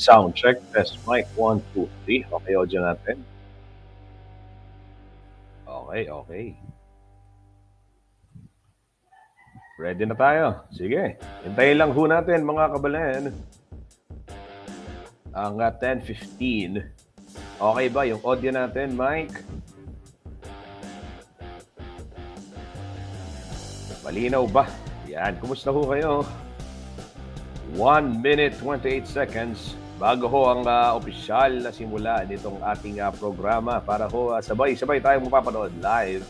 Sound check, test mic, 1, 2, 3. Okay, audio natin. Okay, okay. Ready na tayo. Sige, hintayin lang ho natin mga kabalan. Ang 10:15. Okay ba yung audio natin, Mike? Malinaw ba? Yan, kumusta ho kayo? 1 minute 28 seconds bago ho ang opisyal na simula nitong ating programa para ho sabay-sabay tayong mapapanood live.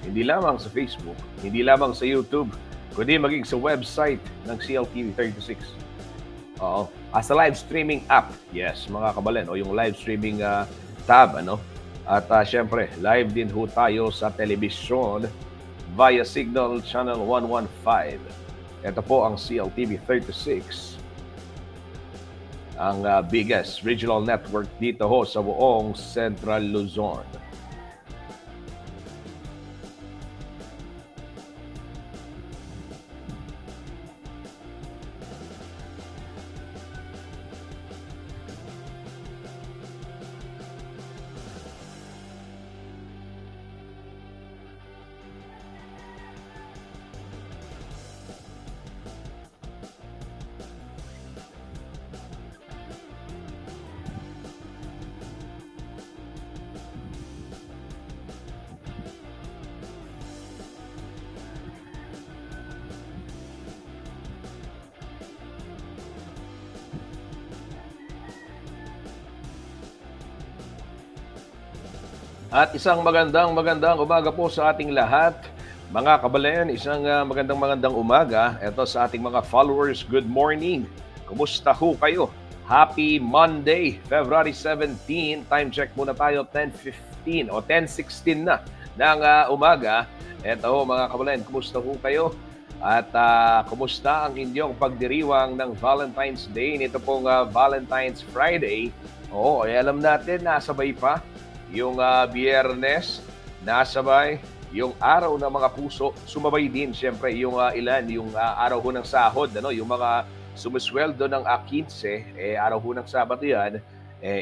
Hindi lamang sa Facebook, hindi lamang sa YouTube, kundi maging sa website ng CLTV 36. Oo. As a live streaming app, yes, mga kabalen, o yung live streaming tab, ano? At syempre, live din ho tayo sa telebisyon via Signal Channel 115. Ito po ang CLTV 36, ang biggest regional network dito ho sa buong Central Luzon. At isang magandang umaga po sa ating lahat. Mga kabalen, isang magandang umaga. Ito sa ating mga followers, good morning. Kumusta ho kayo? Happy Monday, February 17. Time check muna tayo, 10:15 o 10:16 na ng umaga. Ito ho mga kabalen, kumusta ho kayo? At kumusta ang inyong pagdiriwang ng Valentine's Day? Nito pong Valentine's Friday. Oo, alam natin, nasabay pa yung Biyernes, nasabay yung araw ng mga puso, sumabay din siyempre yung yung araw ho ng sahod, ano, yung mga sumusweldo ng 15, araw ho ng Sabado yan,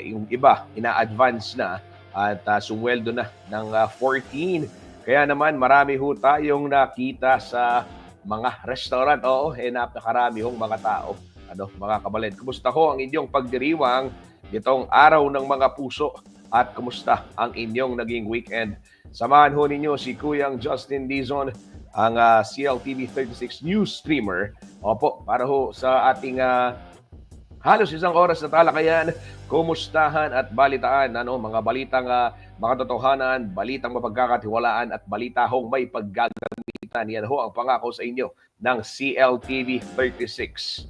yung iba ina-advance na at sumweldo na ng 14. Kaya naman marami ho tayong nakita sa mga restaurant. Oo, napakarami hong mga tao. Ano, mga kabalen, kumusta ho ang inyong pagdiriwang itong araw ng mga puso? At kumusta ang inyong naging weekend? Samahan ho ninyo si Kuyang Justin Dizon, ang CLTV 36 news streamer. Opo, para ho sa ating halos isang oras na talakayan, kumustahan at balitaan, ano, mga balitang makatotohanan, balitang mapagkakatiwalaan at balita hong may paggagamitan. Yan ho ang pangako sa inyo ng CLTV 36.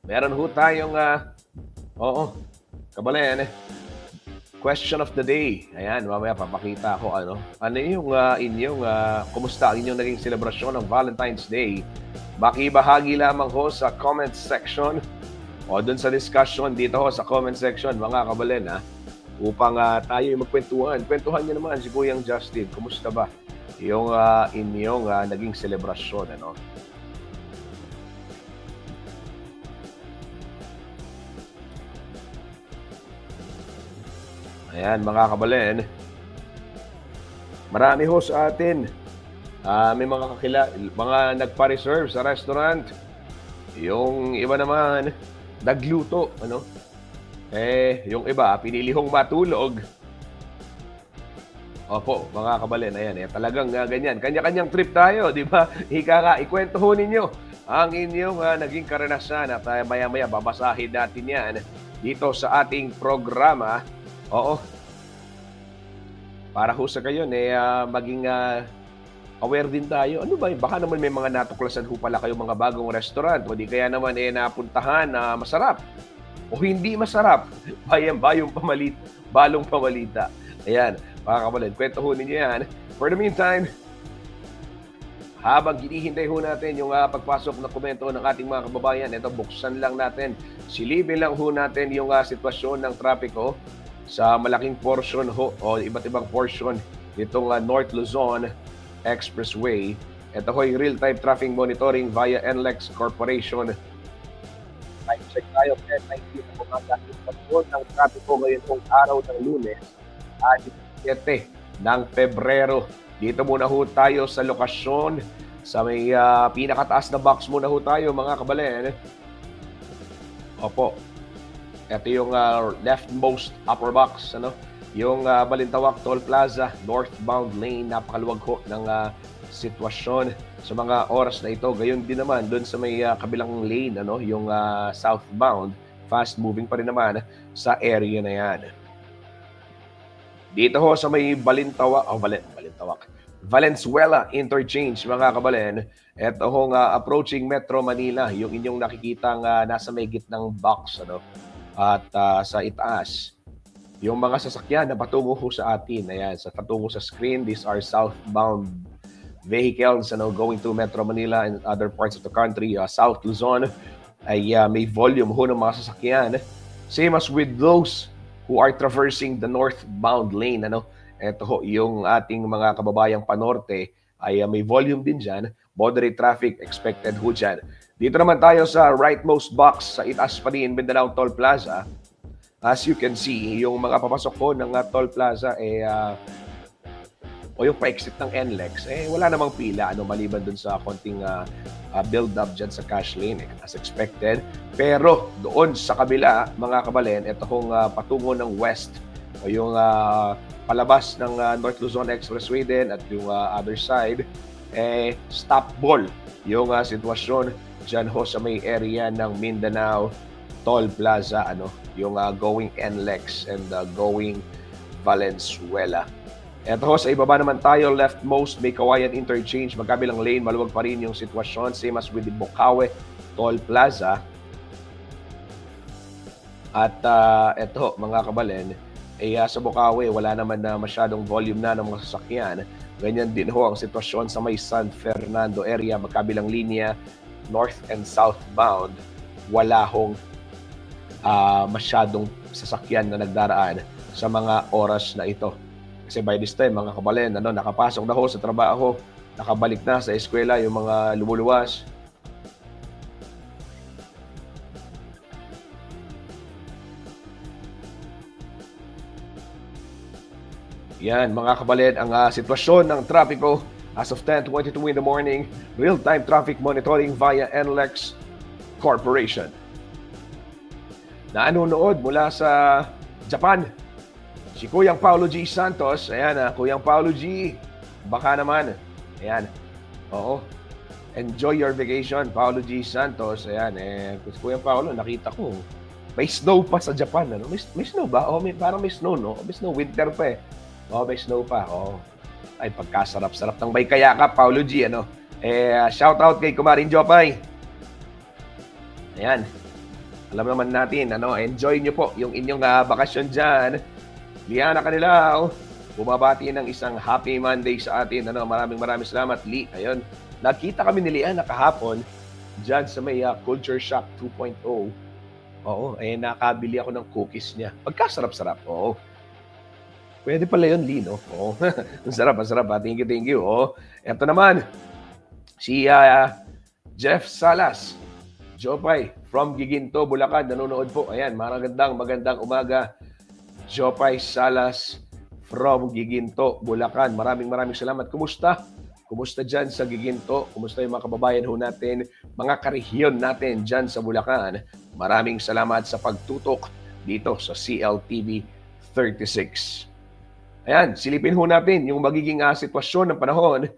Meron ho tayong kabalen, question of the day. Ayan, mamaya papakita ko ano yung inyong kumusta ang inyong naging selebrasyon ng Valentine's Day. Makibahagi lamang ho sa comment section o dun sa discussion dito ho sa comment section, mga kabalen, upang tayo magkwentuhan. Kwentuhan niyo naman si Kuyang Justin. Kumusta ba yung inyong naging selebrasyon, ano? Ayan, mga kabalen, marami ho sa atin. May mga mga nagpa-reserve sa restaurant. Yung iba naman, nagluto, ano? Yung iba, pinili hong matulog. Opo, mga kabalen, ayan, talagang ganyan. Kanya-kanyang trip tayo, di ba? Ikwento ho ninyo ang inyong naging karanasan at maya-maya babasahin natin yan dito sa ating programa. Oo. Para ho sa gayon, maging aware din tayo. Ano ba, baka naman may mga natuklasan ho pala kayo mga bagong restaurant o di kaya naman napuntahan na masarap o hindi masarap. Balong pamalita. Ayan, mga kabalan, kwento ho ninyo yan. For the meantime, habang hinihintay ho natin yung pagpasok na komento ng ating mga kababayan, ito, buksan lang natin, silipin lang ho natin yung sitwasyon ng trapiko sa malaking portion ho o iba't ibang portion nitong North Luzon Expressway. Ito ho yung real-time traffic monitoring via NLEX Corporation. Time expect tayo 10:19 ng umaga. Sitwasyon ng trapiko ngayon kung araw ng Lunes, 17 ng Pebrero. Dito muna ho tayo sa lokasyon. Sa may pinakataas na box muna ho tayo mga kabalen. Opo, ito yung leftmost upper box, ano? Yung Balintawak Toll Plaza, northbound lane, napakaluwag ho ng sitwasyon sa mga oras na ito. Gayon din naman doon sa may kabilang lane, ano, yung southbound, fast moving pa rin naman sa area na yan. Dito ho sa may Balintawak, Valenzuela Interchange mga kabalen. Ito hong approaching Metro Manila, yung inyong nakikitang nasa may gitnang box, ano, at sa itaas. Yung mga sasakyan na patungo ho sa atin, ayan, sa patungo sa screen, these are southbound vehicles, ano, going to Metro Manila and other parts of the country. South Luzon ay may volume ho ng mga sasakyan. Same as with those who are traversing the northbound lane, ano. Ito ho, yung ating mga kababayang panorte ay may volume din dyan. Moderate traffic expected ho dyan. Dito naman tayo sa rightmost box sa itaas pa rin, Mindanao Toll Plaza. As you can see, yung mga papasok ko ng Toll Plaza o yung pa-exit ng NLEX, wala namang pila, ano, maliban dun sa konting build-up dyan sa cash lane, as expected. Pero doon sa kabila, mga kabalen, ito kong patungo ng west o yung palabas ng North Luzon Expressway din at yung other side, stop ball yung sitwasyon dyan ho sa may area ng Mindanao Toll Plaza, ano, yung going NLEX and going Valenzuela. Ito ho, sa ibaba naman tayo, leftmost, may Kawayan Interchange, magkabilang lane, maluwag pa rin yung sitwasyon, same as with the Bocaue Toll Plaza. At ito ho, mga kabalen, sa Bocaue, wala naman na masyadong volume na ng mga sasakyan. Ganyan din ho ang sitwasyon sa may San Fernando area, magkabilang linya, north and southbound, wala hong masyadong sasakyan na nagdaraan sa mga oras na ito. Kasi by this time, mga kabalen, ano, nakapasok na ho sa trabaho, nakabalik na sa eskwela yung mga lumuluwas. Yan, mga kabalen, ang sitwasyon ng trapiko as of 10:22 in the morning, real-time traffic monitoring via NLEX Corporation. Nanonood mula sa Japan, si Kuyang Paulo G. Santos. Ayan, Kuyang Paulo G. Baka naman. Ayan. Oo. Enjoy your vacation, Paulo G. Santos. Ayan, si Kuyang Paulo, nakita ko. May snow pa sa Japan. Ano? May snow ba? Parang may snow, no? May snow, winter pa may snow pa. Ay, pagkasarap-sarap ng Baykayakap, Paulo G. Ano? Shout out kay Kumarin Jopay. Ayan. Alam naman natin, ano, enjoy nyo po yung inyong bakasyon dyan. Liana Canilao, bumabati ng isang happy Monday sa atin. Ano, maraming salamat, Lee. Ayun, nakita kami ni Liana kahapon dyan sa may Culture Shock 2.0. Oo, nakabili ako ng cookies niya. Pagkasarap-sarap, oo. Pwede pala yun, Lee, no? Oo, ang sarap. Thank you. Oo. Ito naman, si Jeff Salas, Jopay, from Giginto, Bulacan, nanonood po. Ayan, magandang umaga. Jopay Salas from Giginto, Bulacan. Maraming salamat. Kumusta dyan sa Giginto? Kumusta yung mga kababayan ho natin, mga karehiyon natin dyan sa Bulacan? Maraming salamat sa pagtutok dito sa CLTV 36. Ayan, silipin ho natin yung magiging sitwasyon ng panahon.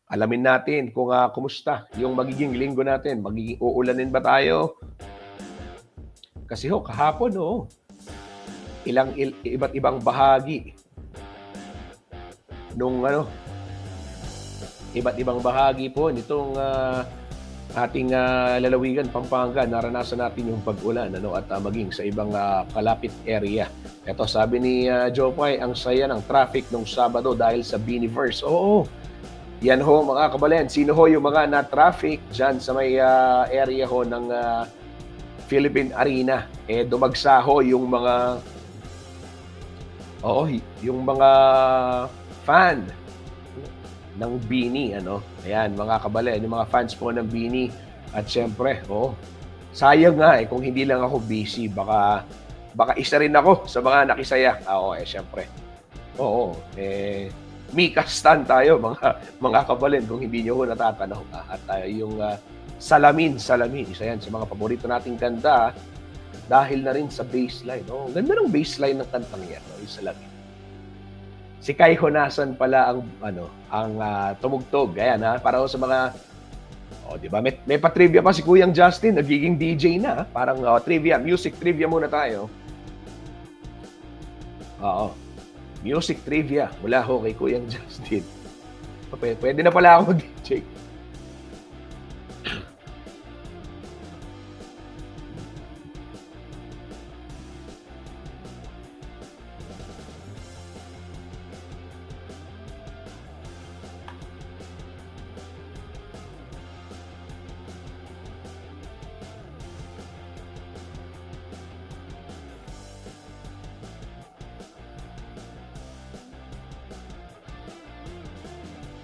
Alamin natin kung kumusta yung magiging linggo natin. Uulanin ba tayo? Kasi kahapon, iba't ibang bahagi iba't ibang bahagi po nitong ating lalawigan, Pampanga, naranasan natin yung pag-ulan, at maging sa ibang kalapit area. Ito, sabi ni Jopay, ang saya ng traffic nung Sabado dahil sa Biniverse. Oo, yan ho, mga kabalen. Sino ho yung mga na-traffic dyan sa may area ho ng Philippine Arena? Dumagsa ho yung mga fan ng Bini, Ayan, mga kabalen, yung mga fans po ng Bini. At syempre, sayang nga kung hindi lang ako busy, baka isa rin ako sa mga nakisaya. Oo, siyempre. Oo, Mika stan tayo mga kabalin kung hindi niyo ho natatanaw. At yung Salamin, isa yan sa mga paborito nating kanta dahil na rin sa baseline. Oh, ganda ng baseline ng kantang yan, no, yung Salamin. Si Kai Honasan pala ang tumugtog. Ayan para sa mga di ba? May pa-trivia pa si Kuyang Justin, nagiging DJ na. Parang music trivia muna tayo. Oo. Music trivia mula ho kay Kuyang Justin. Pwede na pala ako mag-DJ.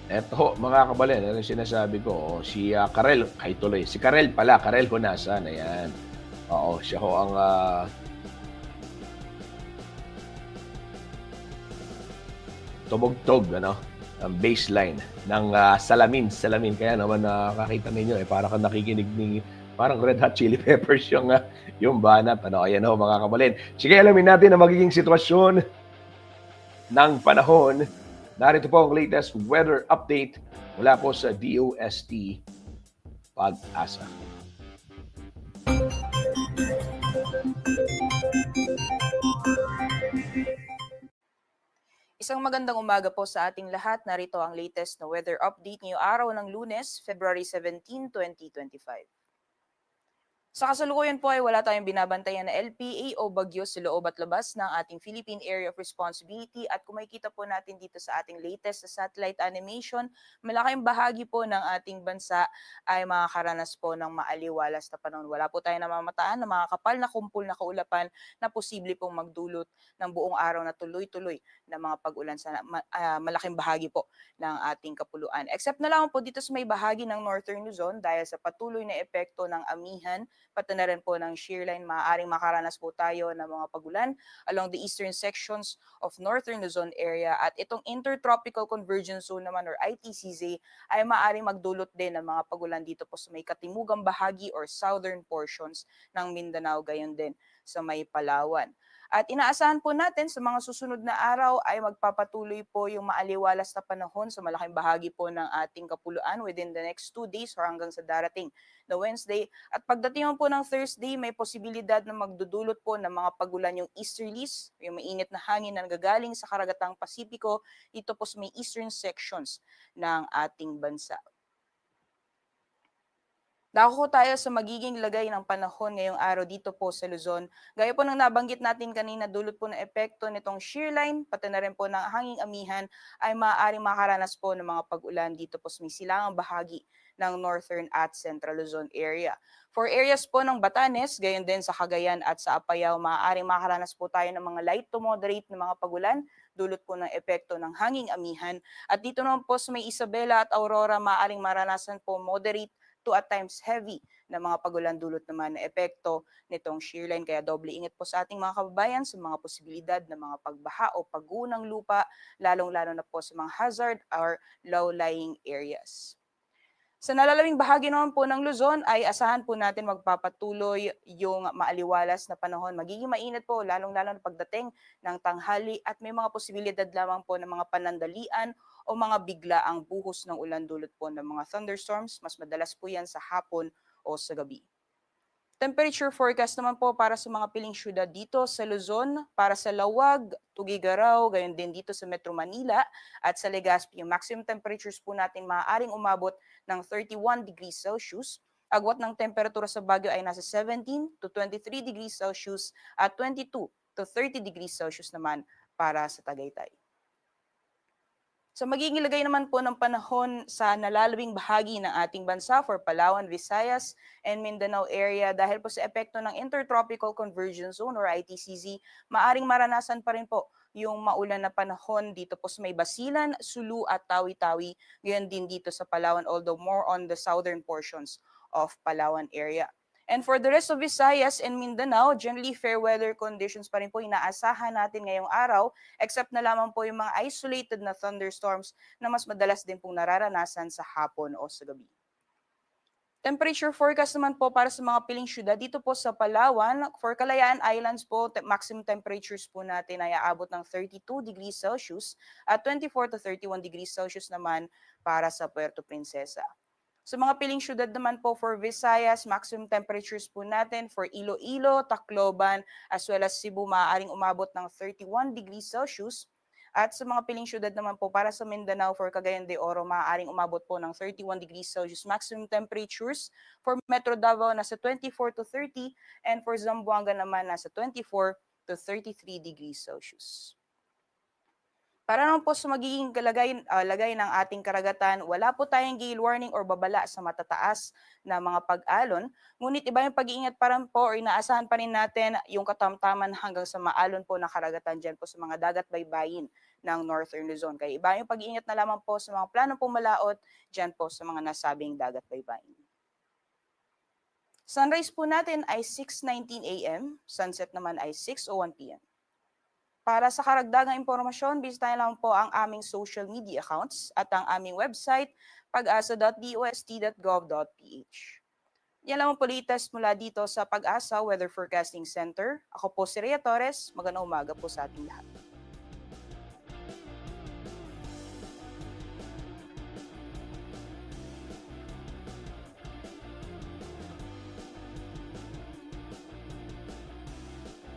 Eto mga kabalin, ano yung sinasabi ko? Si Karel, ay tuloy. Si Karel pala, Karel Honasan, ayan. Oo, siya ho ang tumugtog, ang baseline ng Salamin. Kaya naman nakakita ninyo, para kang nakikinig ni parang Red Hot Chili Peppers yung banat. Ayan ho mga kabalin. Sige, alamin natin ang magiging sitwasyon ng panahon. Narito po ang latest weather update mula po sa DOST Pag-asa. Isang magandang umaga po sa ating lahat. Narito ang latest na weather update ngayong araw ng Lunes, February 17, 2025. Sa kasalukuyan po ay wala tayong binabantayan na LPA o bagyo sa loob at labas ng ating Philippine Area of Responsibility at kung makikita po natin dito sa ating latest sa satellite animation, malaking bahagi po ng ating bansa ay makakaranas po ng maaliwalas na panahon. Wala po tayong namamataan na mga kapal na kumpul na kaulapan na posible pong magdulot ng buong araw na tuloy-tuloy na mga pag-ulan sa malaking bahagi po ng ating kapuluan. Except na lang po dito sa may bahagi ng Northern Luzon dahil sa patuloy na epekto ng amihan pati na rin po ng shear line, maaaring makaranas po tayo ng mga pagulan along the eastern sections of Northern Luzon area at itong Intertropical Convergence Zone naman or ITCZ ay maaaring magdulot din ng mga pagulan dito po sa may katimugang bahagi or southern portions ng Mindanao gayon din sa may Palawan. At inaasahan po natin sa mga susunod na araw ay magpapatuloy po yung maaliwalas na panahon sa malaking bahagi po ng ating kapuluan within the next 2 days or hanggang sa darating na Wednesday. At pagdating po ng Thursday, may posibilidad na magdudulot po ng mga pagulan yung easterlies, yung mainit na hangin na nagagaling sa karagatang Pasipiko, dito po sa may eastern sections ng ating bansa. Dako tayo sa magiging lagay ng panahon ngayong araw dito po sa Luzon. Gaya po ng nabanggit natin kanina, dulot po ng epekto nitong shear line, pati na rin po ng hanging amihan, ay maaaring makaranas po ng mga pag-ulan dito po sa may silangang bahagi ng Northern at Central Luzon area. For areas po ng Batanes, gayon din sa Cagayan at sa Apayao, maaaring makaranas po tayo ng mga light to moderate na mga pag-ulan, dulot po ng epekto ng hanging amihan. At dito naman po sa may Isabela at Aurora, maaaring maranasan po moderate to at times heavy na mga pagulan dulot naman na epekto nitong shear line. Kaya doble ingat po sa ating mga kababayan sa mga posibilidad ng mga pagbaha o paggunang lupa, lalong-lalo na po sa mga hazard or low-lying areas. Sa nalalawing bahagi naman po ng Luzon ay asahan po natin magpapatuloy yung maaliwalas na panahon. Magiging mainit po lalong-lalo na pagdating ng tanghali at may mga posibilidad lamang po ng mga panandalian o mga biglaang buhos ng ulan dulot po ng mga thunderstorms. Mas madalas po yan sa hapon o sa gabi. Temperature forecast naman po para sa mga piling syudad dito sa Luzon, para sa Lawag, Tugigaraw, gayon din dito sa Metro Manila at sa Legazpi. Yung maximum temperatures po natin maaaring umabot ng 31 degrees Celsius. Agwat ng temperatura sa Baguio ay nasa 17 to 23 degrees Celsius at 22 to 30 degrees Celsius naman para sa Tagaytay. Sa magiging lagay naman po ng panahon sa nalalawing bahagi ng ating bansa for Palawan, Visayas, and Mindanao area dahil po sa epekto ng Intertropical Convergence Zone or ITCZ, maaring maranasan pa rin po yung maulan na panahon dito po sa may Basilan, Sulu at Tawi-Tawi, gayon din dito sa Palawan although more on the southern portions of Palawan area. And for the rest of Visayas and Mindanao, generally fair weather conditions pa rin po inaasahan natin ngayong araw, except na lamang po yung mga isolated na thunderstorms na mas madalas din pong nararanasan sa hapon o sa gabi. Temperature forecast naman po para sa mga piling syudad dito po sa Palawan. For Kalayaan Islands po, maximum temperatures po natin ay aabot ng 32 degrees Celsius at 24 to 31 degrees Celsius naman para sa Puerto Princesa. Sa mga piling syudad naman po for Visayas, maximum temperatures po natin for Iloilo, Tacloban, as well as Cebu, maaaring umabot ng 31 degrees Celsius. At sa mga piling syudad naman po para sa Mindanao for Cagayan de Oro, maaaring umabot po ng 31 degrees Celsius maximum temperatures. For Metro Davao, nasa 24 to 30 and for Zamboanga naman, nasa 24 to 33 degrees Celsius. Para naman po sa magiging lagay ng ating karagatan, wala po tayong gale warning or babala sa matataas na mga pag-alon. Ngunit iba yung pag-iingat pa rin po or inaasahan pa rin natin yung katamtaman hanggang sa maalon po na karagatan dyan po sa mga dagat baybayin ng Northern Luzon. Kaya iba yung pag-iingat na lamang po sa mga planong pumalaot dyan po sa mga nasabing dagat baybayin. Sunrise po natin ay 6:19 a.m., sunset naman ay 6:01 p.m. Para sa karagdagang impormasyon, bisitahin lang po ang aming social media accounts at ang aming website, pag-asa.dost.gov.ph. Yan lang po latest mula dito sa Pag-asa Weather Forecasting Center. Ako po si Rhea Torres. Magandang umaga po sa ating lahat.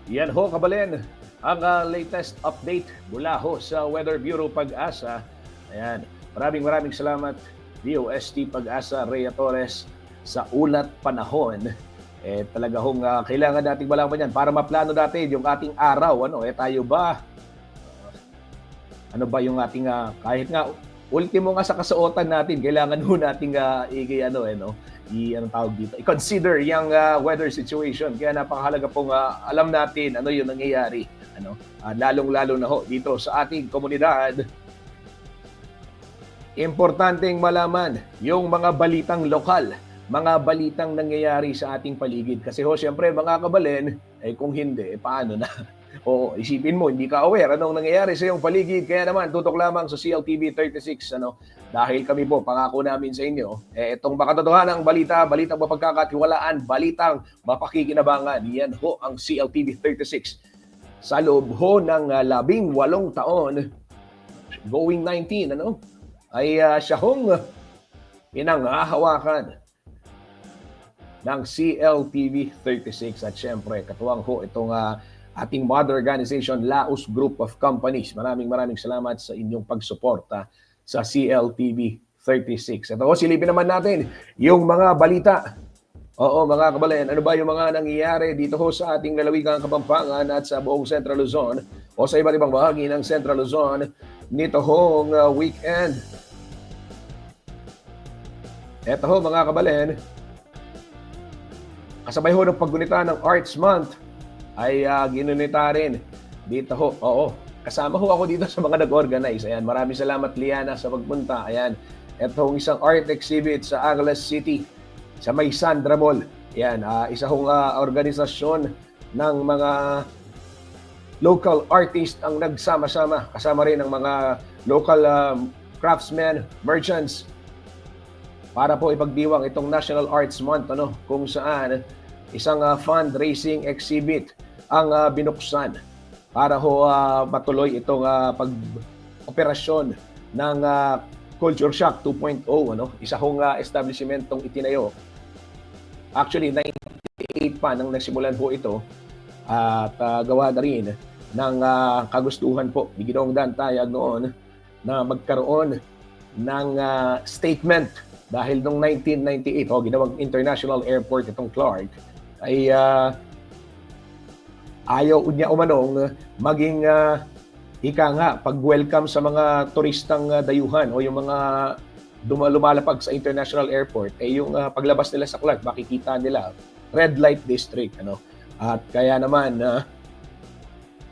Yan ho, kabalen, ang latest update mula ho sa Weather Bureau Pag-asa. Ayan, maraming salamat DOST Pag-asa Rhea Torres sa ulat panahon. Talaga hong kailangan nating malaman yan para maplano natin yung ating araw. Tayo ba? Ano ba yung ating kahit nga ultimo nga sa kasuotan natin, kailangan ho nating i-consider yung weather situation. Kaya napakahalaga pong alam natin ano yung nangyayari. Lalong-lalo na ho dito sa ating komunidad. Importanteng malaman yung mga balitang lokal, mga balitang nangyayari sa ating paligid. Kasi ho, siyempre mga kabalen, kung hindi, paano na? O isipin mo, hindi ka aware anong nangyayari sa iyong paligid. Kaya naman, tutok lamang sa CLTV 36. Dahil kami po, pangako namin sa inyo, itong makatotohanang balita, balitang mapagkakatiwalaan, balitang mapakikinabangan. Yan ho ang CLTV 36. Sa loob ho ng 18 taon, going 19, ay siya hong pinanghahawakan ng CLTV 36. At syempre, katuwang ho itong ating mother organization, Laos Group of Companies. Maraming salamat sa inyong pagsuporta sa CLTV 36. Ito ho, silipin naman natin yung mga balita. Oo, mga kabalen, ano ba yung mga nangyayari dito ho sa ating lalawigang Kapampangan at sa buong Central Luzon o sa iba't ibang bahagi ng Central Luzon nito hong weekend? Ito ho, mga kabalen, kasabay ho ng paggunita ng Arts Month ay ginunita rin dito ho. Oo, kasama ho ako dito sa mga nag-organize. Ayan, maraming salamat Liana sa pagpunta. Ayan, ito hong isang art exhibit sa Angeles City sa may Sandra Mall. Yan, isa hong organisasyon ng mga local artists ang nagsama-sama. Kasama rin ang mga local craftsmen, merchants para po ipagdiwang itong National Arts Month, kung saan isang fundraising exhibit ang binuksan para ho matuloy itong pag-operasyon ng Culture Shock 2.0. Isa hong establishmentong itinayo. Actually, 98 pa nang nagsimulan po ito at gawa na rin ng kagustuhan po ni Ginoong Dan Tayag noon na magkaroon ng statement dahil noong 1998, ginawang international airport itong Clark, ay ayaw niya umanong maging pag-welcome sa mga turistang dayuhan o yung mga lumalapag sa international airport, yung paglabas nila sa Clark, makikita nila red light district. At kaya naman,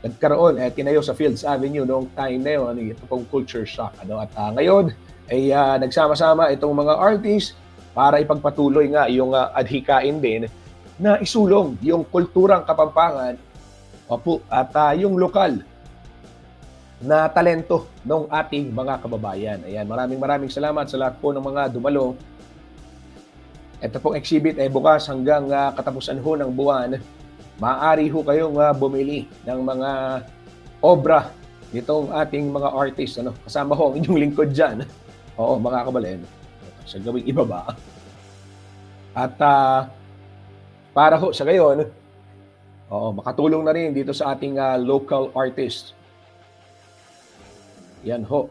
nagkaroon, tinayo sa Fields Avenue noong time na yun, ito pong culture shock. At ngayon, ay nagsama-sama itong mga artists para ipagpatuloy nga yung adhikain din na isulong yung kulturang Kapampangan opo, at yung lokal na talento ng ating mga kababayan. Ayan, maraming salamat sa lahat po ng mga dumalo. Ito pong exhibit ay bukas hanggang katapusan ho ng buwan. Maaari ho kayong bumili ng mga obra nitong ating mga artist. Ano? Kasama ho ang inyong lingkod dyan. Oo, mga kabalen. Sa gawing ibaba. At para ho sa gayon, makatulong na rin dito sa ating local artist. Yan ho.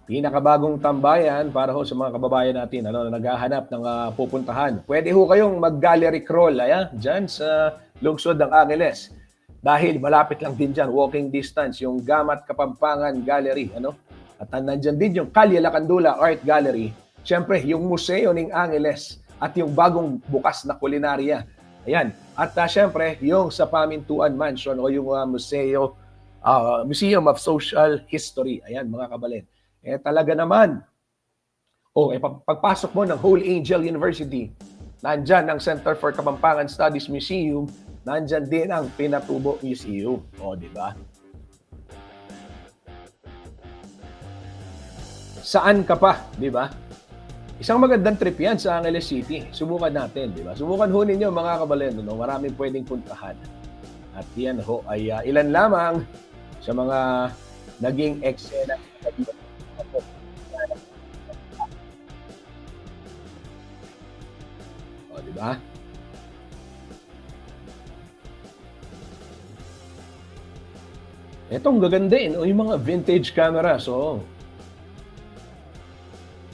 Pinakabagong tambayan para ho sa mga kababayan natin na naghahanap ng pupuntahan. Pwede ho kayong mag-gallery crawl dyan sa lungsod ng Angeles. Dahil malapit lang din dyan, walking distance, yung Gamat Kapampangan Gallery. At nandyan din yung Kalye Lacandula Art Gallery. Siyempre, yung Museo ng Angeles at yung bagong bukas na kulinarya. Ayan. At siyempre, yung sa Pamintuan Mansion o yung Museum of Social History. Ayan, mga kabalen. Talaga naman, pagpasok mo ng Holy Angel University, nandyan ang Center for Kapampangan Studies Museum, nandyan din ang Pinatubo Museum. Di ba? Saan ka pa, di ba? Isang magandang trip yan sa Angeles City. Subukan natin, di ba? Subukan ho ninyo, mga kabalen. Maraming pwedeng puntahan. At yan ho ay ilan lamang sa mga naging eksena. Di ba? Etong gagandain, yung mga vintage camera. So,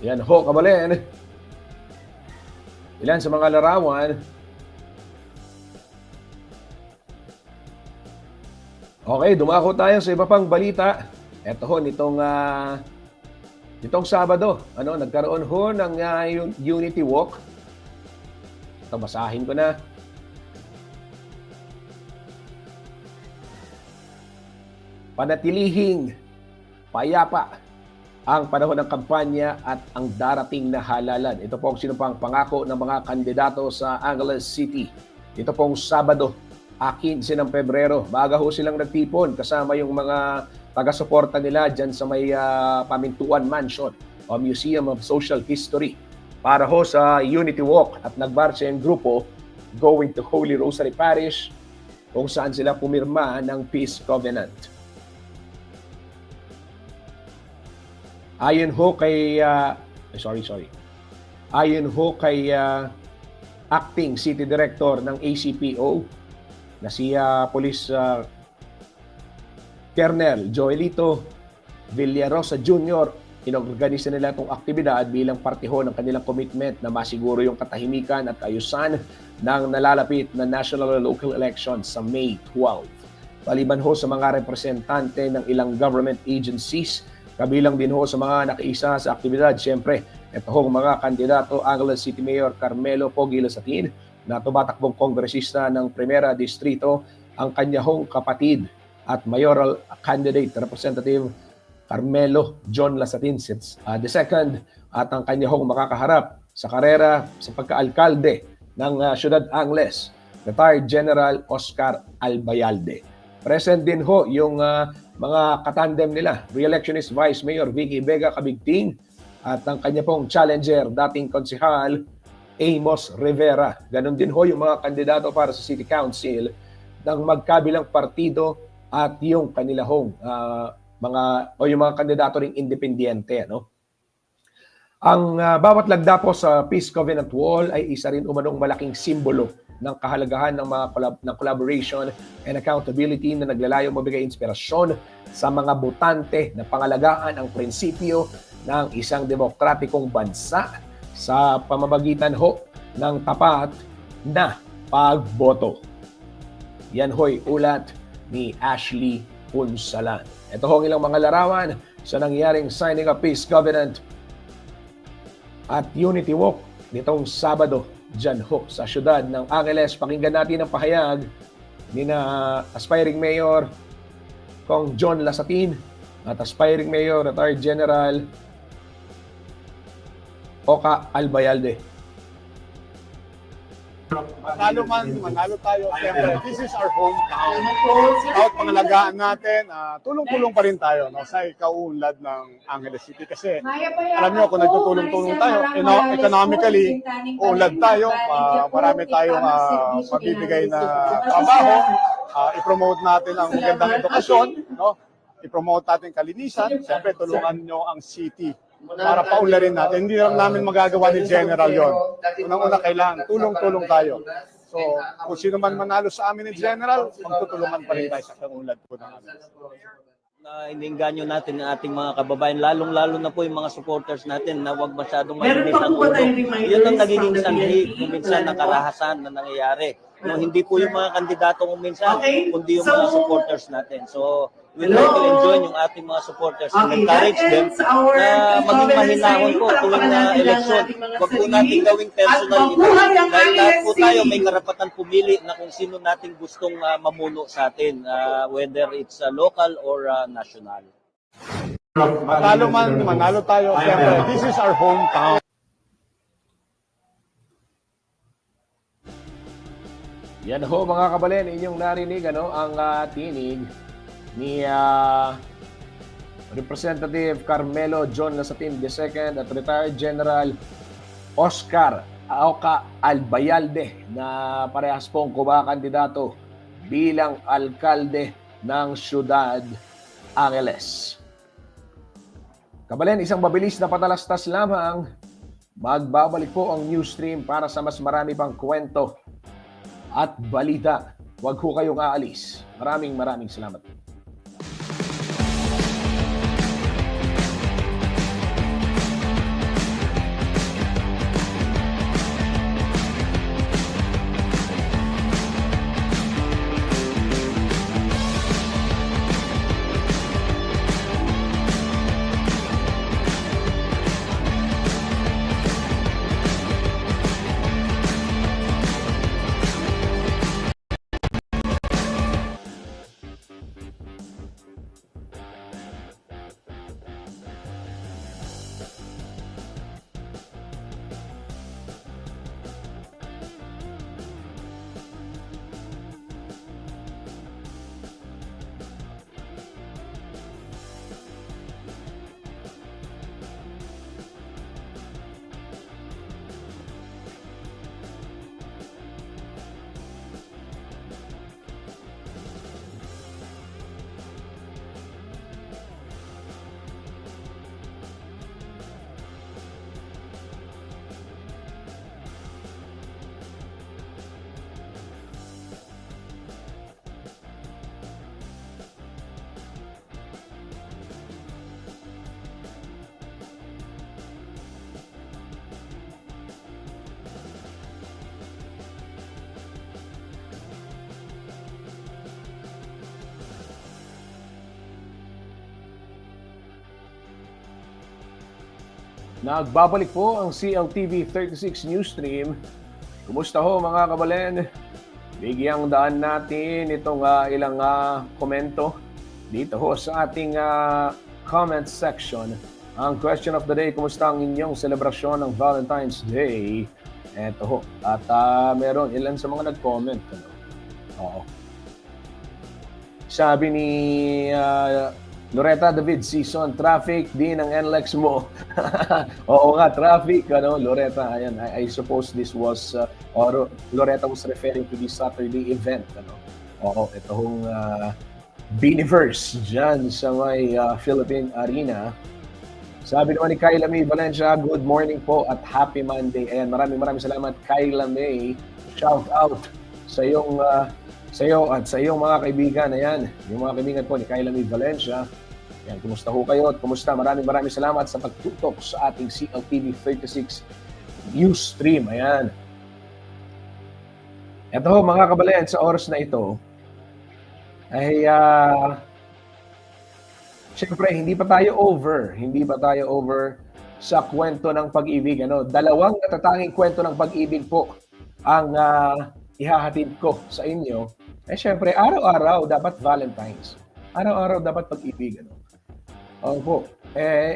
yan ho, kabalen. Ilan sa mga larawan. Okay, dumako tayo sa iba pang balita. Ito ho, nitong Sabado, nagkaroon ho ng Unity Walk. Ito, basahin ko na. Panatilihing payapa ang panahon ng kampanya at ang darating na halalan. Ito po ang sinumpang pangako ng mga kandidato sa Angeles City. Ito pong Sabado, 15 ng Pebrero. Baga ho silang nagtipon kasama yung mga taga-suporta nila dyan sa may Pamintuan Mansion o Museum of Social History para ho sa Unity Walk at nagmarcha yung grupo going to Holy Rosary Parish kung saan sila pumirma ng Peace Covenant. Ayon ho kay Acting City Director ng ACPO na si Police Colonel Joelito Villarosa Jr. Inorganisa nila itong aktibidad bilang parte ho ng kanilang commitment na masiguro yung katahimikan at ayusan ng nalalapit na national and local elections sa May 12. Paliban ho sa mga representante ng ilang government agencies, kabilang din ho sa mga nakiisa sa aktibidad, siyempre, ito ho mga kandidato, Angeles City Mayor Carmelo Pogi Lasatin, na tumatakbong kongresista ng Primera Distrito, ang kanya hong kapatid at mayoral candidate Representative Carmelo John Lasatin II, at ang kanya hong makakaharap sa karera sa pagka-alkalde ng Ciudad Angeles, retired General Oscar Albayalde. Present din ho yung mga katandem nila, re-electionist Vice Mayor Vicky Vega Cabigting at ang kanya pong challenger, dating konsehal Amos Rivera. Ganon din ho yung mga kandidato para sa City Council ng magkabilang partido at yung kanila hong yung mga kandidato ring independyente. Ang bawat lagda po sa Peace Covenant Wall ay isa rin umanong malaking simbolo ng kahalagahan ng mga collaboration and accountability na naglalayong mabigay inspirasyon sa mga botante na pangalagaan ang prinsipyo ng isang demokratikong bansa sa pamamagitan ho ng tapat na pagboto. Yan ho'y ulat ni Ashley Punsalan. Ito ho ang ilang mga larawan sa nangyaring signing of Peace Covenant at Unity Walk nitong Sabado dyan ho sa siyudad ng Angeles. Pakinggan natin ang pahayag ni na aspiring Mayor Kong John Lasatin at aspiring Mayor retired General Oka Albayalde. Manalo man, manalo tayo. Siyempre, this is our hometown. Out pangalagaan natin, tulong-tulong pa rin tayo no, sa ikaunlad ng Angeles City. Kasi alam nyo, kung nagtutulong-tulong tayo, economically, unlad tayo, marami tayong mabibigay na trabaho, i-promote natin ang magandang edukasyon, no? I-promote natin kalinisan, siyempre tulungan nyo ang city para paunlarin natin. Hindi lang namin magagawa ni General yon. Unang-una kailangan, tulong-tulong tayo. So, kung sino man manalo sa amin ni General, magtutulungan pa rin tayo sa kaunlad po ng amin. Na iniinganyo natin ang ating mga kababayan, lalong-lalo na po yung mga supporters natin na huwag masyadong mainit ang ulo. Yun ang nagiging sanhi kung minsan ng karahasan na nangyayari. No, hindi po yung mga kandidato kung minsan, kundi yung mga supporters natin. So, we try to enjoy yung ating mga supporters and encourage them na maging mahinahon po tuwing na eleksyon. Huwag po natin gawing personal ito. Dahil lahat po tayo may karapatan pumili na kung sino nating gustong mamuno sa atin, whether it's local or national. Manalo man, manalo tayo. Siyempre, this is our hometown. Yan ho mga kabalen, inyong narinig ang tinig ni Representative Carmelo John Lasatin II at Retired General Oscar Aoka Albayalde na parehas pong kumakandidato bilang alkalde ng Siyudad Angeles. Kabalen, isang mabilis na patalastas lamang. Magbabalik po ang news stream para sa mas marami pang kwento at balita. Huwag ho kayong aalis. Maraming salamat. Nagbabalik po ang CLTV 36 News Stream. Kumusta ho mga kabalen? Bigyang daan natin itong ilang komento dito ho sa ating comment section. Ang question of the day, kumusta ang inyong selebrasyon ng Valentine's Day? Eto ho. At meron ilan sa mga nag-comment. Oo. Sabi ni Loretta David Season, traffic din ang NLEX mo. Oo nga, traffic, Loretta. Ayan, I suppose this was, or Loretta was referring to the Saturday event. Oo, itong Biniverse dyan sa may Philippine Arena. Sabi naman ni Kyla May Valencia, good morning po at happy Monday. Ayan, maraming salamat Kyla May. Shout out sa iyong sa iyo at sa iyong mga kaibigan. Ayan, yung mga kaibigan po ni Kyla May Valencia. Ayan, kumusta ho kayo at kumusta? Maraming salamat sa pagtutok sa ating CLTV 36 News Stream. Ayan. Ito ho mga kabalen, sa oras na ito ay siyempre hindi pa tayo over sa kwento ng pag-ibig. Dalawang natatanging kwento ng pag-ibig po ang ihahatid ko sa inyo. Siyempre, araw-araw dapat Valentine's. Araw-araw dapat pag-ibig. Opo.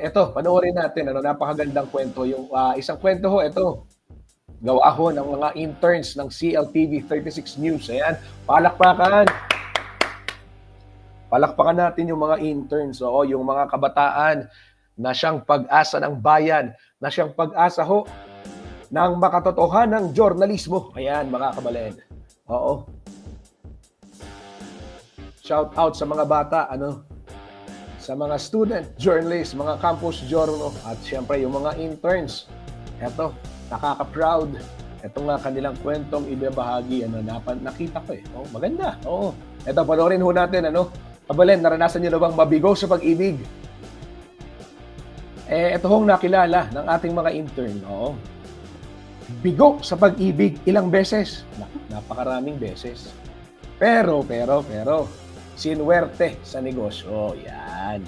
Ito, panoorin natin. Napakagandang kwento. Yung isang kwento ho, ito. gawa ho ng mga interns ng CLTV 36 News. Ayan, palakpakan. Palakpakan natin yung mga interns, yung mga kabataan na siyang pag-asa ng bayan, na siyang pag-asa ho ng makatotohanang journalismo. Ayan, mga kabalen. Oo. Shout out sa mga bata, sa mga student journalists, mga campus journal, at siyempre yung mga interns. Eto, nakaka-proud. Ito nga kanilang kwentong ibabahagi. Nakita ko Oh, maganda. Oo. Eto, panoorin ho natin, Kabalen, naranasan niyo na bang mabigo sa pag-ibig? Ito hong nakilala ng ating mga intern. Oo. Bigo sa pag-ibig ilang beses? Napakaraming beses. Pero, sinuwerte sa negosyo. Yan.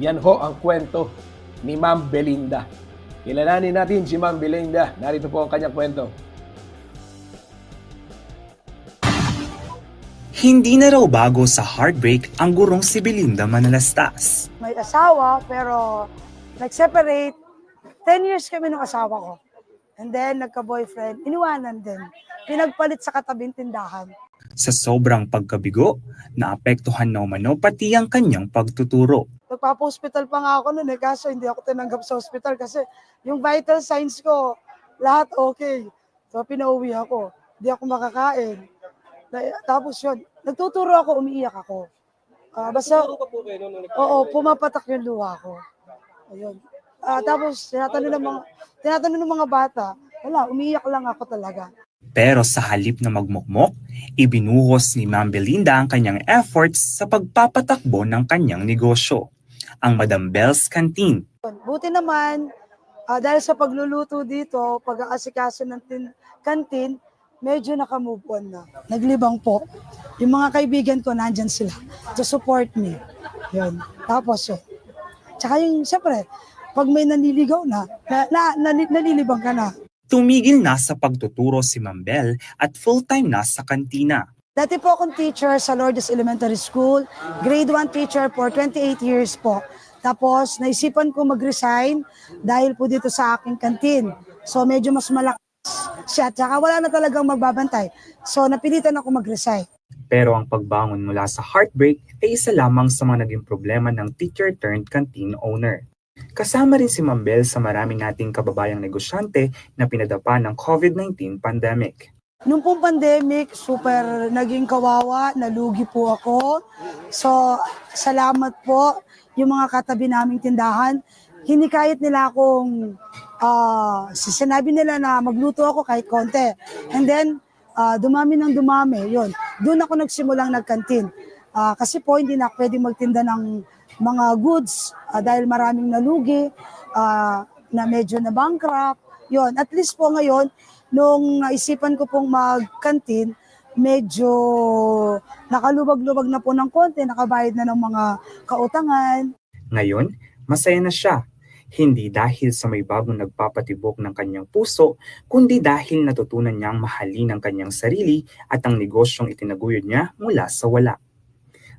Yan ho ang kwento ni Ma'am Belinda. Kilalanin natin si Ma'am Belinda. Narito po ang kanyang kwento. Hindi na raw bago sa heartbreak ang gurong si Belinda Manalastas. May asawa pero nag-separate. 10 years kami ng asawa ko. And then nagka-boyfriend, iniwanan din. Pinagpalit sa katabing tindahan. Sa sobrang pagkabigo, naapektuhan na umano pati ang kanyang pagtuturo. Nagpapa-hospital pa nga ako noon kaso hindi ako tinanggap sa hospital kasi yung vital signs ko, lahat okay. So pinauwi ako, hindi ako makakain. Tapos yun, nagtuturo ako, umiiyak ako. Basta, oo, pumapatak yung luha ko. Ayun. Tapos, tinatanong ng mga bata, wala, umiiyak lang ako talaga. Pero sa halip na magmukmok, ibinuhos ni Ma'am Belinda ang kanyang efforts sa pagpapatakbo ng kanyang negosyo, ang Madam Belle's Canteen. Buti naman, dahil sa pagluluto dito, pag-aasikaso ng canteen, medyo naka-move on na. Naglibang po. Yung mga kaibigan ko, nandyan sila to support me. Yun. Tapos yun. Tsaka yung, siyempre, pag may naniligaw nalilibang ka na. Tumigil na sa pagtuturo si Ma'am Belle at full-time na sa kantina. Dati po akong teacher sa Lourdes Elementary School. Grade 1 teacher for 28 years po. Tapos, naisipan ko mag-resign dahil po dito sa aking canteen. So, medyo mas malaki siya, tsaka wala na talagang magbabantay. So, napilitan ako mag-resign. Pero ang pagbangon mula sa heartbreak ay isa lamang sa mga naging problema ng teacher turned canteen owner. Kasama rin si Ma'am Belle sa maraming nating kababayang negosyante na pinadapa ng COVID-19 pandemic. Noong pong pandemic, super naging kawawa, nalugi po ako. So, salamat po yung mga katabi naming tindahan. Hinikayat nila akong sinabi nila na magluto ako kahit konti. And then, dumami ng dumami. Yun. Doon ako nagsimulang nagkantin. Kasi po, hindi na pwede magtinda ng mga goods dahil maraming nalugi, na medyo na bankrupt. Yun. At least po ngayon, nung naisipan ko pong magkantin, medyo nakalubag-lubag na po ng konti, nakabayad na ng mga kautangan. Ngayon, masaya na siya. Hindi dahil sa may bagong nagpapatibok ng kanyang puso, kundi dahil natutunan niyang mahalin ang kanyang sarili at ang negosyong itinaguyod niya mula sa wala.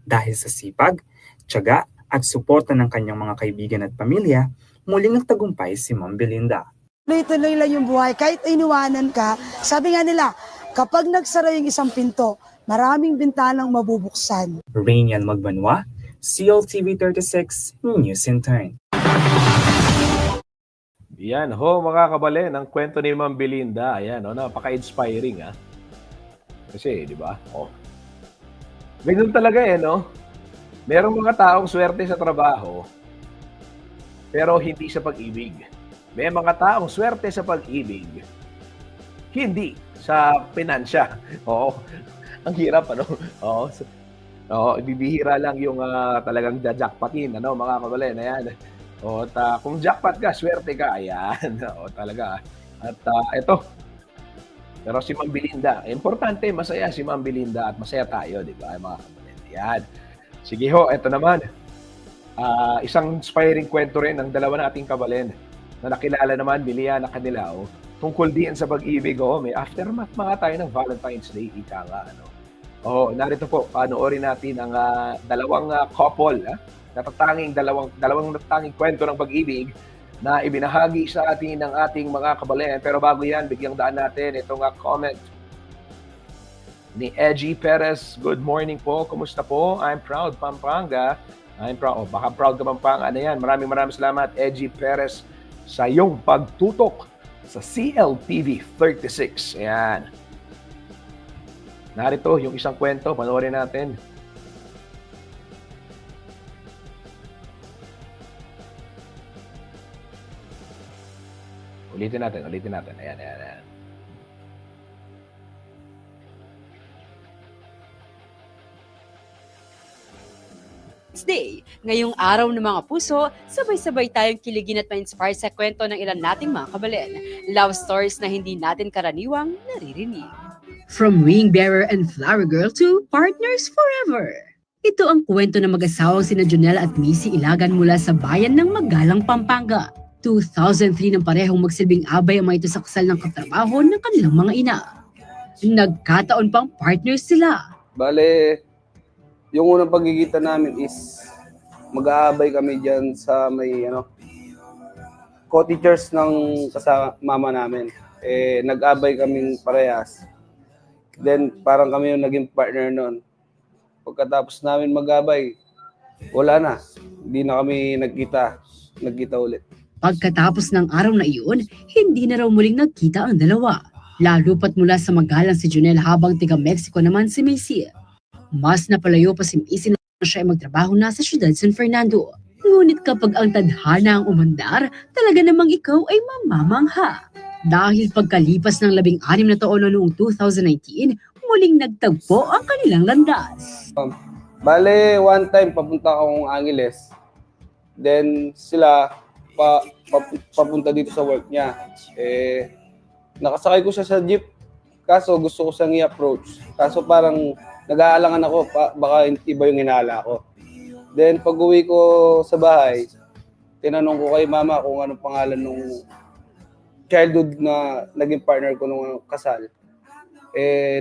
Dahil sa sipag, tiyaga at suporta ng kanyang mga kaibigan at pamilya, muling nagtagumpay si Ma'am Belinda. Tuloy-tuloy lang yung buhay. Kahit iniwanan ka, sabi nga nila, kapag nagsara yung isang pinto, maraming bintanang mabubuksan. Rainiel Magbanwa, CLTV 36 News in Turn. Yan ho, mga kabalen, ang kwento ni Ma'am Belinda. Ayan, napaka-inspiring, Kasi, di ba? Ganun talaga, Merong mga taong swerte sa trabaho, pero hindi sa pag-ibig. May mga taong swerte sa pag-ibig, hindi sa pinansya. Ang hirap, bibihira lang yung talagang jackpotin, mga kabalen. Ayan. Kung jackpot ka, swerte ka. Ayan. Talaga. At ito. Pero si Ma'am Belinda, importante, masaya si Ma'am Belinda at masaya tayo, di ba, mga kabalen. Ayan. Sige ho, ito naman. Isang inspiring kwento rin ng dalawa nating kabalen na nakilala naman, Biliana Canilao, tungkol din sa pag-ibig. May aftermath mga tayo ng Valentine's Day, ika nga. Narito po, panoorin natin ang dalawang couple, dalawang natatanging kwento ng pag-ibig na ibinahagi sa atin ng ating mga kabalen. Pero bago yan, bigyang daan natin itong comment ni Edgy Perez. Good morning po. Kumusta po? I'm proud, Pampanga. I'm proud. Baka proud ka, Pampanga. Ano yan? Maraming salamat, Edgy Perez, sa iyong pagtutok sa CLTV 36. Ayan. Narito yung isang kwento. Panoorin natin. Ulitin natin. Ayan. Day. Ngayong araw ng mga puso, sabay-sabay tayong kiligin at ma-inspire sa kwento ng ilan nating mga kabalen. Love stories na hindi natin karaniwang naririnig. From ring bearer and flower girl to partners forever. Ito ang kwento ng mag-asawang sina Jonel at Missy Ilagan mula sa bayan ng Magalang, Pampanga. 2003 nang parehong magsilbing abay ang mga ito sa kasal ng katrabaho ng kanilang mga ina. Nagkataon pang partners sila. Bale, yung unang pagkikita namin is mag-aabay kami dyan sa may co-teachers ng mama namin. Nag-abay kaming parehas. Then parang kami yung naging partner noon. Pagkatapos namin mag-abay, wala na. Hindi na kami nagkita ulit. Pagkatapos ng araw na iyon, hindi na raw muling nagkita ang dalawa. Lalo pat mula sa Magalang si Jonel habang tiga Mexico naman si Missy. Mas napalayo pa si Missy na siya ay magtrabaho na sa siyudad San Fernando. Ngunit kapag ang tadhana ang umandar, talaga namang ikaw ay mamamangha. Dahil pagkalipas ng 16 na taon noong 2019, muling nagtagpo ang kanilang landas. Bale, one time papunta akong Angeles. Then sila papunta dito sa work niya. Nakasakay ko siya sa jeep. Kaso gusto ko siyang i-approach. Kaso parang nag-aalangan ako, baka iba yung hinala ko. Then pag uwi ko sa bahay, tinanong ko kay mama kung anong pangalan nung childhood na naging partner ko nung kasal.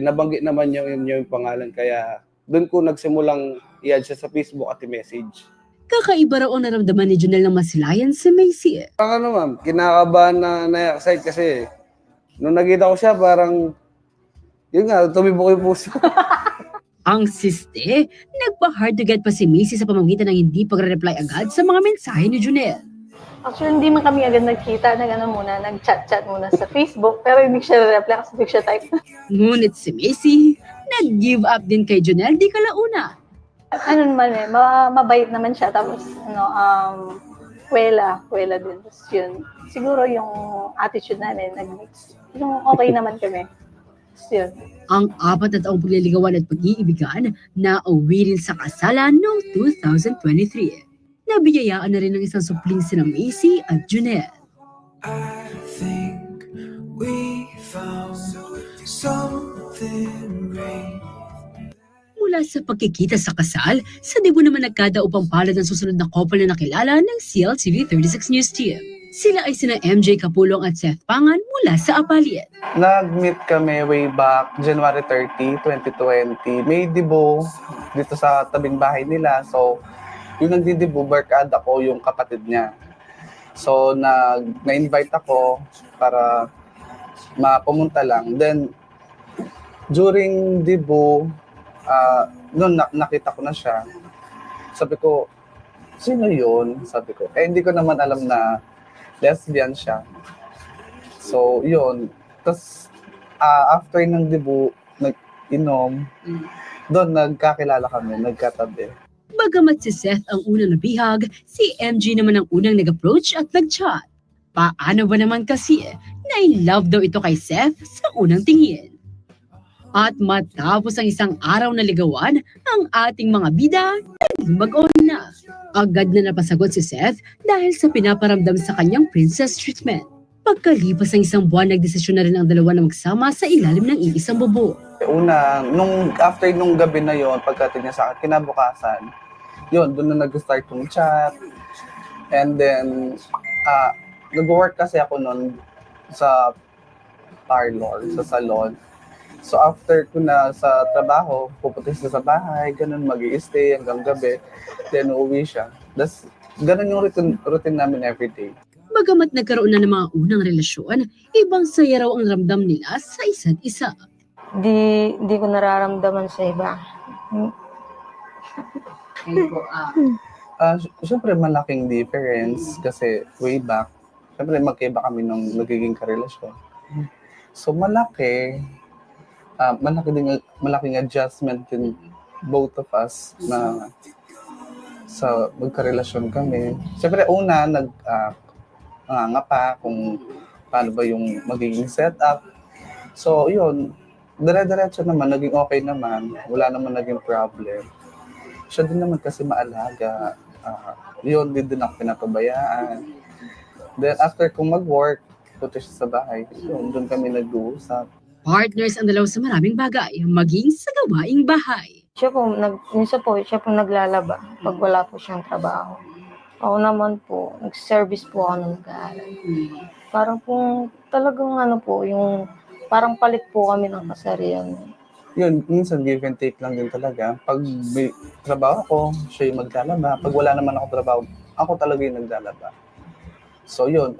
Nabanggit naman niya yung pangalan, kaya doon ko nagsimulang i-add siya sa Facebook at i-message. Kakaiba raw ang naramdaman ni Jonel ng masilayan sa Missy. Ma'am, kinakabahan na-excite kasi nung nakita ko siya, parang yun nga, tumibok yung puso. Ang siste, nagpa-hard to get pa si Missy sa pamamagitan ng hindi pagre-reply agad sa mga mensahe ni Jonel. Actually, hindi man kami agad nagkita, nag-chat muna sa Facebook, pero hindi siya reply kasi hindi siya type. Ngunit si Missy, nag-give up din kay Jonel di kalauna. Ano naman mabait naman siya, tapos, kwela din. Tapos yun, siguro yung attitude namin, nag-mix. Yung okay naman kami. Tapos yun. Ang 4 na taong pagliligawan at pag-iibigan na uwi rin sa kasalan noong 2023. Nabiyayaan na rin ng isang supling sina Missy at Jonel. I think we found something great. Mula sa pagkikita sa kasal, sa debut naman nagkadaupang palad ng susunod na couple na nakilala ng CLTV 36 News Team. Sila ay sina MJ Capulong at Seth Pangan mula sa Apalit. Nag-meet kami way back January 30, 2020. May debo dito sa tabing bahay nila. So, yung nagdi-debo, barkada ko yung kapatid niya. So, na-invite ako para mapumunta lang. Then, during debo, noon nakita ko na siya. Sabi ko, sino yun? Sabi ko, hindi ko naman alam na lesbian siya. So, yun. Tapos, after ng debut, nag-inom, doon nagkakilala kami, nagkatabi. Bagamat si Seth ang unang nabihag, si MG naman ang unang nag-approach at nag-chat. Paano ba naman kasi na in love daw ito kay Seth sa unang tingin? At matapos ang isang araw na ligawan, ang ating mga bida mag-on na. Agad na napasagot si Seth dahil sa pinaparamdam sa kanyang princess treatment. Pagkalipas ng isang buwan, nagdesisyon na rin ang dalawa na magsama sa ilalim ng iisang bubong. Una, after nung gabi na yon, pagkating niya sa akin, kinabukasan, yun, doon na nag-start yung chat. And then, nag-work kasi ako noon sa parlor, sa salon. So after ko na sa trabaho, pupunta siya sa bahay, ganun, mag-i-stay hanggang gabi, then uuwi siya. Ganun yung routine namin everyday. Bagamat nagkaroon na ng mga unang relasyon, ibang saya raw ang ramdam nila sa isa't isa. Di ko nararamdaman sa iba. Siyempre malaking difference kasi way back, siyempre magkaiba kami nung nagiging karelasyon. So malaki, malaking adjustment din both of us na sa magkarelasyon kami. Siyempre una, nanganga pa kung paano ba yung magiging setup. So yun, dire-diretso naman, naging okay naman, wala naman naging problem. Siya din naman kasi maalaga. Yun, din ako pinapabayaan. Then after kong mag-work, punta siya sa bahay. Yun, doon kami nag-uusap. Partners ang dalaw sa maraming bagay, maging sa gawaing bahay. Minsan po, siya po naglalaba pag wala po siyang trabaho. Ako naman po, nag-service po ako nung nag-aaral. Parang po, talagang yung parang palit po kami ng kasarian. Yun, minsan give and take lang din talaga. Pag may trabaho ako, siya yung maglalaba. Pag wala naman ako trabaho, ako talaga yung naglalaba. So yun,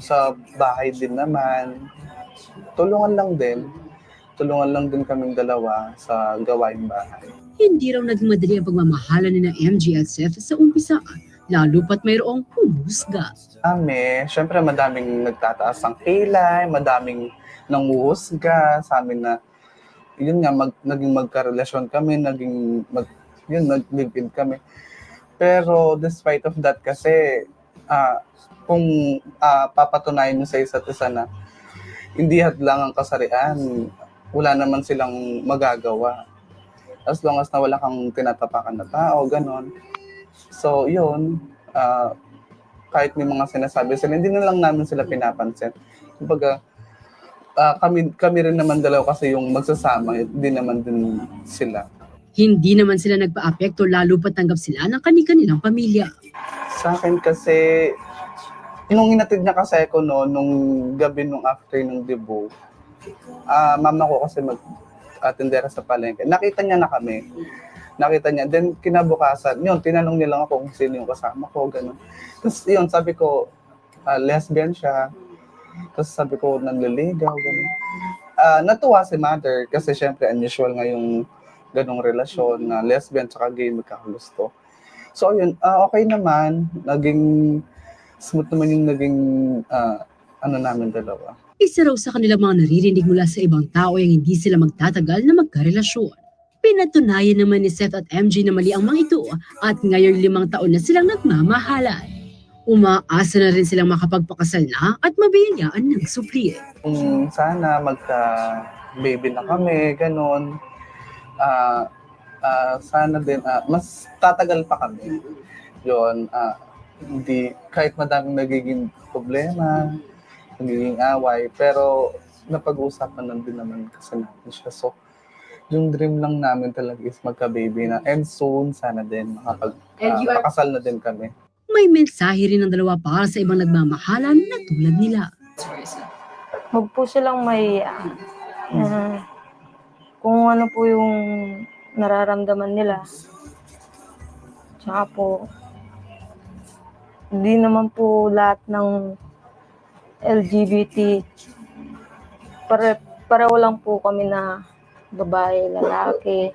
sa bahay din naman, tulungan lang din kaming dalawa sa gawaing bahay. Hindi raw naging madali ang pagmamahalan ni na MJ at Seth sa umpisa, lalo pat mayroong humusga. Syempre madaming nagtataas ang kilay, madaming nanguhusga sa amin na yun nga, naging magkarelasyon kami, nag-live-in kami. Pero despite of that kasi, kung papatunayan mo sa isa't isa na hindi hadlang ang kasarian, wala naman silang magagawa. As long as na wala kang tinatapakan na tao, ganon. So yun, kahit may mga sinasabi sila, hindi na lang namin sila pinapansin. Kumbaga, kami rin naman dalawa kasi yung magsasama, hindi naman din sila. Hindi naman sila nagpa-apekto lalo patanggap sila ng kani-kanilang pamilya. Sa akin kasi, nung inatid niya kasi ako nung gabi nung after ng debut, mama ko kasi mag-atendera sa palengke. Nakita niya na kami. Then kinabukasan, yun, tinanong niya lang ako kung sino yung kasama ko, gano'n. Tapos yun, sabi ko, lesbian siya. Tapos sabi ko, nanliligaw, gano'n. Natuwa si mother kasi syempre unusual nga yung ganong relasyon na lesbian tsaka gay magkakagusto. So yun, okay naman. Naging smooth naman yung naging namin dalawa. Isa raw sa kanilang mga naririnig mula sa ibang tao ay hindi sila magtatagal na magkarelasyon. Pinatunayan naman ni Seth at MJ na mali ang mga ito at ngayon 5 taon na silang nagmamahalan. Umaasa na rin silang makapagpakasal na at mabiyayaan ng supli. Sana magka-baby na kami, ganon. Sana din, mas tatagal pa kami. Yun, hindi, kahit madaming nagiging problema, nagiging away, pero napag-uusapan lang din naman kasi natin siya. So, yung dream lang namin talaga is magka-baby na. And soon, sana din makapagpakasal na din kami. May mensahe rin ng dalawa para sa ibang nagmamahalan na tulad nila. Huwag po silang may kung ano po yung nararamdaman nila. Tsaka po, hindi naman po lahat ng LGBT, pareho lang po kami na babae, lalaki.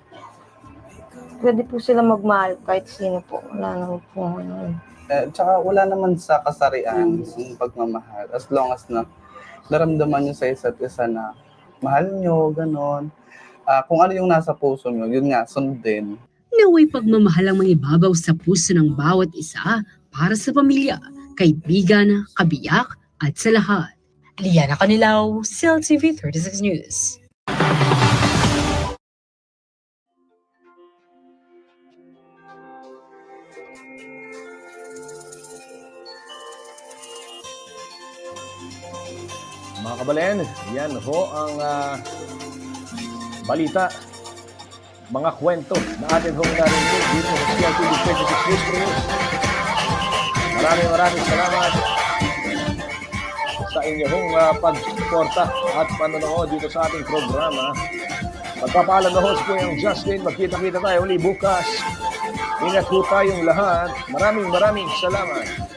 Pwede po sila magmahal kahit sino po. Wala naman po. Tsaka wala naman sa kasarian yung pagmamahal. As long as na naramdaman nyo sa isa't isa na mahal nyo, ganon. Kung ano yung nasa puso nyo, yun nga, sundin. Naway pagmamahal ang mangibabaw sa puso ng bawat isa para sa pamilya, kaibigan, kabiyak, at sa lahat. Liana Canilaw, CLTV 36 News. Mga kabalen, yan ho ang balita, mga kwento na atin hong narinig dito sa CLTV 36 News. Maraming salamat sa inyong pagsuporta at panonood dito sa ating programa. Magpapaalam na host po yung Justin. Magkita-kita tayo ulit bukas. Ingat po tayong lahat. Maraming salamat.